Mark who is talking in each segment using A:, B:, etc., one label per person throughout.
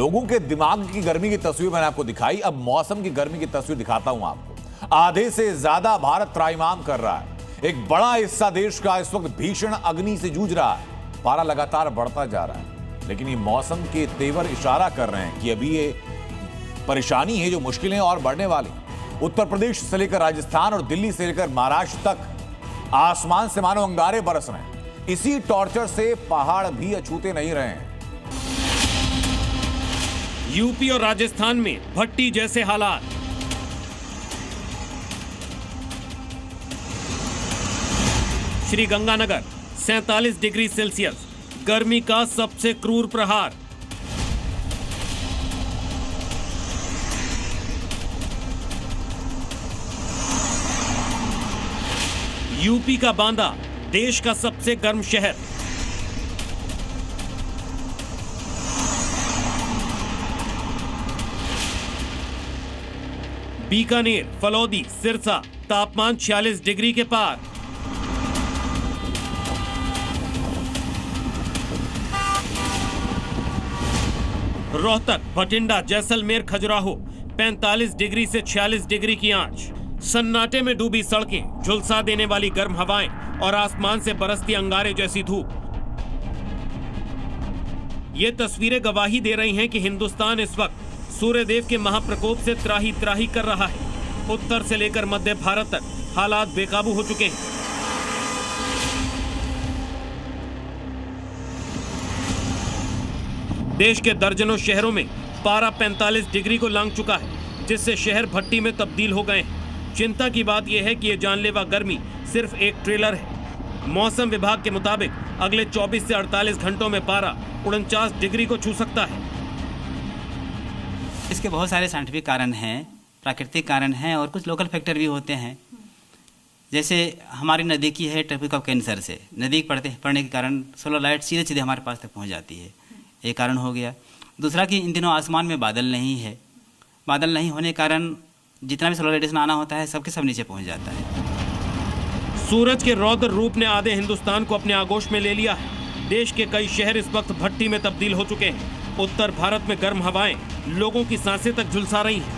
A: लोगों के दिमाग की गर्मी की तस्वीर मैंने आपको दिखाई, अब मौसम की गर्मी की तस्वीर दिखाता हूं आपको। आधे से ज्यादा भारत त्राहिमाम कर रहा है। एक बड़ा हिस्सा देश का इस वक्त भीषण अग्नि से जूझ रहा है। पारा लगातार बढ़ता जा रहा है, लेकिन ये मौसम के तेवर इशारा कर रहे हैं कि अभी ये परेशानी है, जो मुश्किलें और बढ़ने वाली। उत्तर प्रदेश से लेकर राजस्थान और दिल्ली से लेकर महाराष्ट्र तक आसमान से मानो अंगारे बरस रहे हैं। इसी टॉर्चर से पहाड़ भी अछूते नहीं रहे हैं।
B: यूपी और राजस्थान में भट्टी जैसे हालात। श्रीगंगानगर 47 डिग्री सेल्सियस, गर्मी का सबसे क्रूर प्रहार। यूपी का बांदा देश का सबसे गर्म शहर। बीकानेर, फलौदी, सिरसा तापमान 46 डिग्री के पार। रोहतक, भटिंडा, जैसलमेर, खजुराहो 45 डिग्री से 46 डिग्री की आंच। सन्नाटे में डूबी सड़कें, झुलसा देने वाली गर्म हवाएं और आसमान से बरसती अंगारे जैसी धूप। ये तस्वीरें गवाही दे रही हैं कि हिंदुस्तान इस वक्त सूर्यदेव के महाप्रकोप से त्राही त्राही कर रहा है। उत्तर से लेकर मध्य भारत तक हालात बेकाबू हो चुके हैं। देश के दर्जनों शहरों में पारा 45 डिग्री को लांघ चुका है, जिससे शहर भट्टी में तब्दील हो गए हैं। चिंता की बात यह है कि यह जानलेवा गर्मी सिर्फ एक ट्रेलर है। मौसम विभाग के मुताबिक अगले 24 से 48 घंटों में पारा 49 डिग्री को छू सकता है।
C: इसके बहुत सारे साइंटिफिक कारण हैं, प्राकृतिक कारण हैं और कुछ लोकल फैक्टर भी होते हैं। जैसे हमारी नज़दीकी है ट्रॉपिक ऑफ कैंसर से, नज़दीक पड़ने के कारण सोलर लाइट सीधे सीधे हमारे पास तक पहुंच जाती है। एक कारण हो गया। दूसरा कि इन दिनों आसमान में बादल नहीं है। बादल नहीं होने के कारण जितना भी सोलर रेडिएशन आना होता है सबके सब नीचे पहुंच जाता है।
B: सूरज के रौद्र रूप ने आधे हिंदुस्तान को अपने आगोश में ले लिया है। देश के कई शहर इस वक्त भट्टी में तब्दील हो चुके हैं। उत्तर भारत में गर्म हवाएं लोगों की सांसें तक झुलसा रही हैं।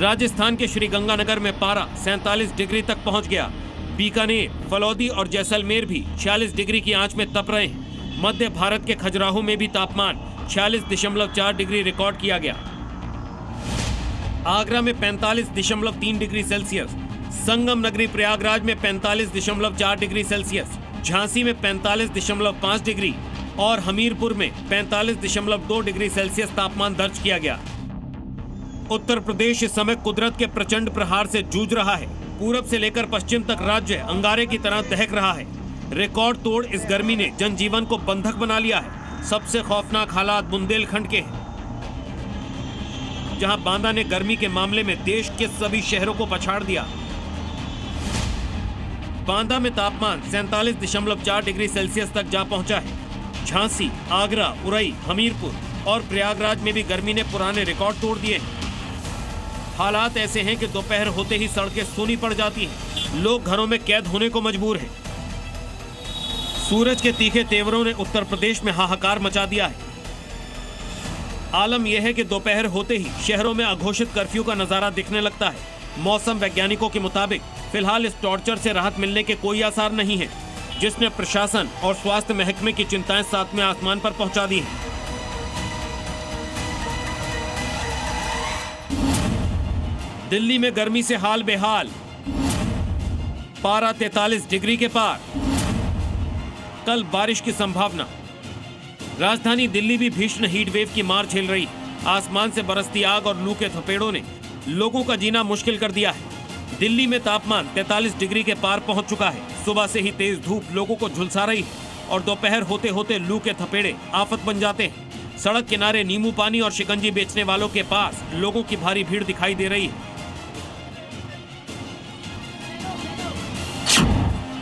B: राजस्थान के श्रीगंगानगर में पारा 47 डिग्री तक पहुंच गया। बीकानेर, फलौदी और जैसलमेर भी 46 डिग्री की आंच में तप रहे हैं। मध्य भारत के खजुराहो में भी तापमान 46.4 डिग्री रिकॉर्ड किया गया। आगरा में 45.3 डिग्री सेल्सियस, संगम नगरी प्रयागराज में 45.4 डिग्री सेल्सियस, झांसी में 45.5 डिग्री और हमीरपुर में 45.2 डिग्री सेल्सियस तापमान दर्ज किया गया। उत्तर प्रदेश इस समय कुदरत के प्रचंड प्रहार से जूझ रहा है। पूरब से लेकर पश्चिम तक राज्य अंगारे की तरह दहक रहा है। रिकॉर्ड तोड़ इस गर्मी ने जनजीवन को बंधक बना लिया है। सबसे खौफनाक हालात बुंदेलखंड के हैं, जहां बांदा ने गर्मी के मामले में देश के सभी शहरों को पछाड़ दिया। बांदा में तापमान 47.4 डिग्री सेल्सियस तक जा पहुंचा है। झांसी, आगरा, उरई, हमीरपुर और प्रयागराज में भी गर्मी ने पुराने रिकॉर्ड तोड़ दिए हैं। हालात ऐसे हैं कि दोपहर होते ही सड़कें सूनी पड़ जाती हैं। लोग घरों में कैद होने को मजबूर हैं। सूरज के तीखे तेवरों ने उत्तर प्रदेश में हाहाकार मचा दिया है। आलम यह है कि दोपहर होते ही शहरों में अघोषित कर्फ्यू का नजारा दिखने लगता है। मौसम वैज्ञानिकों के मुताबिक फिलहाल इस टॉर्चर से राहत मिलने के कोई आसार नहीं है, जिसने प्रशासन और स्वास्थ्य महकमे की चिंताएं सातवें आसमान पर पहुंचा दी हैं। दिल्ली में गर्मी से हाल बेहाल, पारा 43 डिग्री के पार। कल बारिश की संभावना। राजधानी दिल्ली भी भीषण हीट वेव की मार झेल रही है। आसमान से बरसती आग और लू के थपेड़ों ने लोगों का जीना मुश्किल कर दिया है। दिल्ली में तापमान 43 डिग्री के पार पहुंच चुका है। सुबह से ही तेज धूप लोगों को झुलसा रही है और दोपहर होते होते लू के थपेड़े आफत बन जाते हैं। सड़क किनारे नींबू पानी और शिकंजी बेचने वालों के पास लोगों की भारी भीड़ दिखाई दे रही है।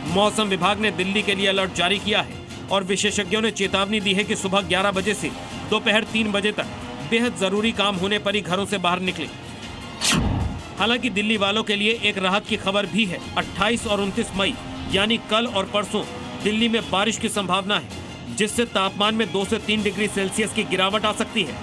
B: मौसम विभाग ने दिल्ली के लिए अलर्ट जारी किया है और विशेषज्ञों ने चेतावनी दी है कि सुबह 11 बजे से दोपहर 3 बजे तक बेहद जरूरी काम होने पर ही घरों से बाहर निकलें। हालांकि दिल्ली वालों के लिए एक राहत की खबर भी है। 28 और 29 मई यानी कल और परसों दिल्ली में बारिश की संभावना है। जिससे तापमान में 2 से 3 डिग्री सेल्सियस की गिरावट आ सकती है।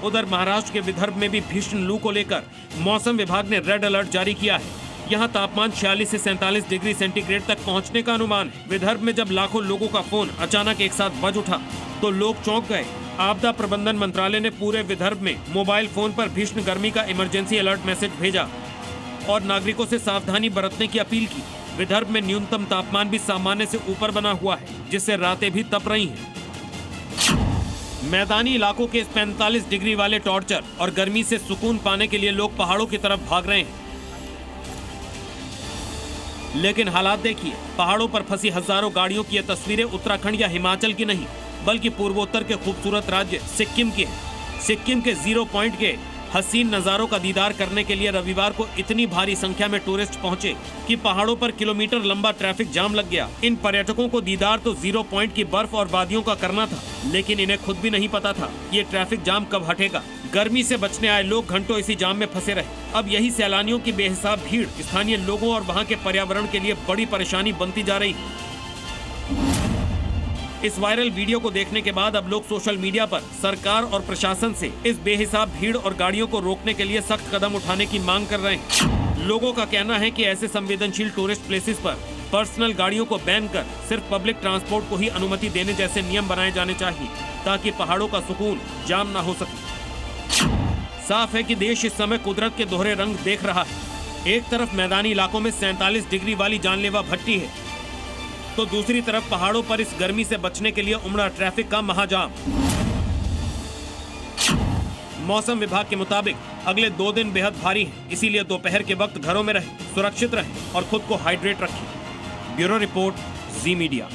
B: उधर महाराष्ट्र के विदर्भ में भी भीषण लू को लेकर मौसम विभाग ने रेड अलर्ट जारी किया है। यहाँ तापमान 46 से 47 डिग्री सेंटीग्रेड तक पहुँचने का अनुमान है। विदर्भ में जब लाखों लोगों का फोन अचानक एक साथ बज उठा तो लोग चौंक गए। आपदा प्रबंधन मंत्रालय ने पूरे विदर्भ में मोबाइल फोन पर भीषण गर्मी का इमरजेंसी अलर्ट मैसेज भेजा और नागरिकों से सावधानी बरतने की अपील की। विदर्भ में न्यूनतम तापमान भी सामान्य से ऊपर बना हुआ है, जिससे रातें भी तप रही हैं। मैदानी इलाकों के इस 45 डिग्री वाले टॉर्चर और गर्मी से सुकून पाने के लिए लोग पहाड़ों की तरफ भाग रहे हैं। लेकिन हालात देखिए, पहाड़ों पर फंसी हजारों गाड़ियों की ये तस्वीरें उत्तराखंड या हिमाचल की नहीं, बल्कि पूर्वोत्तर के खूबसूरत राज्य सिक्किम की है। सिक्किम के 0 पॉइंट के हसीन नज़ारों का दीदार करने के लिए रविवार को इतनी भारी संख्या में टूरिस्ट पहुंचे कि पहाड़ों पर किलोमीटर लंबा ट्रैफिक जाम लग गया। इन पर्यटकों को दीदार तो 0 पॉइंट की बर्फ और वादियों का करना था, लेकिन इन्हें खुद भी नहीं पता था ये ट्रैफिक जाम कब हटेगा। गर्मी से बचने आए लोग घंटों इसी जाम में फंसे रहे। अब यही सैलानियों की बेहिसाब भीड़ स्थानीय लोगों और वहाँ के पर्यावरण के लिए बड़ी परेशानी बनती जा रही है। इस वायरल वीडियो को देखने के बाद अब लोग सोशल मीडिया पर सरकार और प्रशासन से इस बेहिसाब भीड़ और गाड़ियों को रोकने के लिए सख्त कदम उठाने की मांग कर रहे हैं। लोगों का कहना है कि ऐसे संवेदनशील टूरिस्ट प्लेसेस पर पर्सनल गाड़ियों को बैन कर सिर्फ पब्लिक ट्रांसपोर्ट को ही अनुमति देने जैसे नियम बनाए जाने चाहिए, ताकि पहाड़ों का सुकून जाम ना हो सके। साफ है कि देश इस समय कुदरत के दोहरे रंग देख रहा है। एक तरफ मैदानी इलाकों में 47 डिग्री वाली जानलेवा भट्टी है, तो दूसरी तरफ पहाड़ों पर इस गर्मी से बचने के लिए उमड़ा ट्रैफिक का महाजाम। मौसम विभाग के मुताबिक अगले 2 दिन बेहद भारी हैं, इसीलिए दोपहर के वक्त घरों में रहें, सुरक्षित रहें और खुद को हाइड्रेट रखें। ब्यूरो रिपोर्ट, जी मीडिया।